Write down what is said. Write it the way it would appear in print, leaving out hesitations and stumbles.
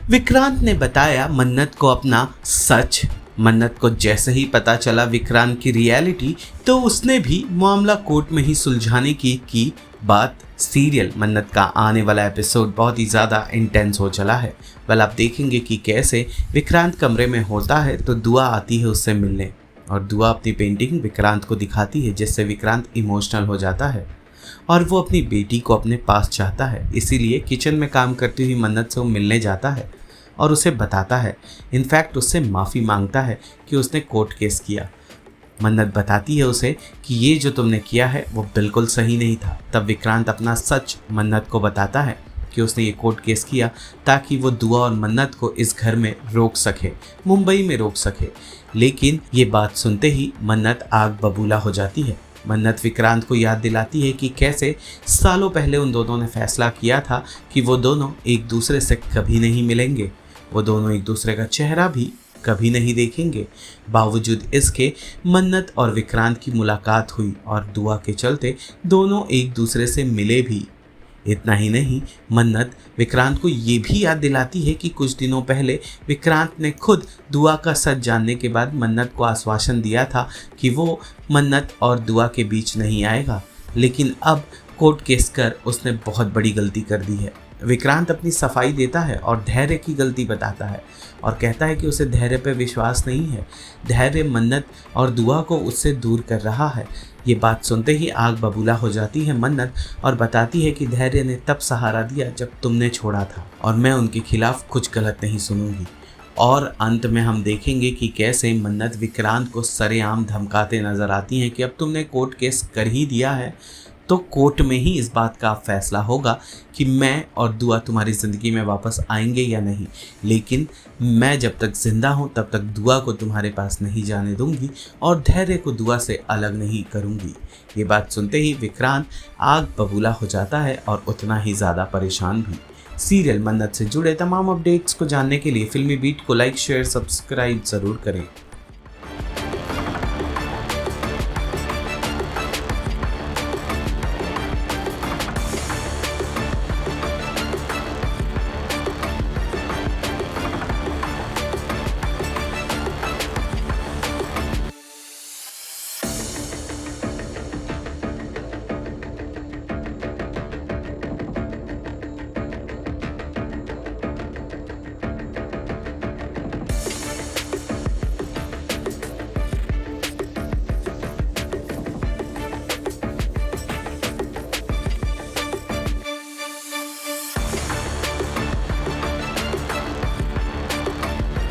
विक्रांत ने बताया मन्नत को अपना सच। मन्नत को जैसे ही पता चला विक्रांत की रियलिटी, तो उसने भी मामला कोर्ट में ही सुलझाने की बात। सीरियल मन्नत का आने वाला एपिसोड बहुत ही ज़्यादा इंटेंस हो चला है। वेल, आप देखेंगे कि कैसे विक्रांत कमरे में होता है तो दुआ आती है उससे मिलने, और दुआ अपनी पेंटिंग विक्रांत को दिखाती है, जिससे विक्रांत इमोशनल हो जाता है और वो अपनी बेटी को अपने पास चाहता है। इसीलिए किचन में काम करती हुई मन्नत से वो मिलने जाता है और उसे बताता है, इनफैक्ट उससे माफ़ी मांगता है कि उसने कोर्ट केस किया। मन्नत बताती है उसे कि ये जो तुमने किया है वो बिल्कुल सही नहीं था। तब विक्रांत अपना सच मन्नत को बताता है कि उसने ये कोर्ट केस किया ताकि वो दुआ और मन्नत को इस घर में रोक सके, मुंबई में रोक सके। लेकिन ये बात सुनते ही मन्नत आग बबूला हो जाती है। मन्नत विक्रांत को याद दिलाती है कि कैसे सालों पहले उन दोनों ने फैसला किया था कि वो दोनों एक दूसरे से कभी नहीं मिलेंगे, वो दोनों एक दूसरे का चेहरा भी कभी नहीं देखेंगे। बावजूद इसके मन्नत और विक्रांत की मुलाकात हुई और दुआ के चलते दोनों एक दूसरे से मिले भी। इतना ही नहीं, मन्नत विक्रांत को ये भी याद दिलाती है कि कुछ दिनों पहले विक्रांत ने खुद दुआ का सच जानने के बाद मन्नत को आश्वासन दिया था कि वो मन्नत और दुआ के बीच नहीं आएगा। लेकिन अब कोर्ट केस कर उसने बहुत बड़ी गलती कर दी है। विक्रांत अपनी सफाई देता है और धैर्य की गलती बताता है और कहता है कि उसे धैर्य पर विश्वास नहीं है। धैर्य मन्नत और दुआ को उससे दूर कर रहा है। ये बात सुनते ही आग बबूला हो जाती है मन्नत और बताती है कि धैर्य ने तब सहारा दिया जब तुमने छोड़ा था, और मैं उनके खिलाफ कुछ गलत नहीं सुनूंगी। और अंत में हम देखेंगे कि कैसे मन्नत विक्रांत को सरेआम धमकाते नजर आती हैं कि अब तुमने कोर्ट केस कर ही दिया है तो कोर्ट में ही इस बात का फैसला होगा कि मैं और दुआ तुम्हारी ज़िंदगी में वापस आएंगे या नहीं। लेकिन मैं जब तक ज़िंदा हूँ तब तक दुआ को तुम्हारे पास नहीं जाने दूंगी और धैर्य को दुआ से अलग नहीं करूँगी। ये बात सुनते ही विक्रांत आग बबूला हो जाता है और उतना ही ज़्यादा परेशान भी। सीरियल मन्नत से जुड़े तमाम अपडेट्स को जानने के लिए फिल्मी बीट को लाइक, शेयर, सब्सक्राइब ज़रूर करें।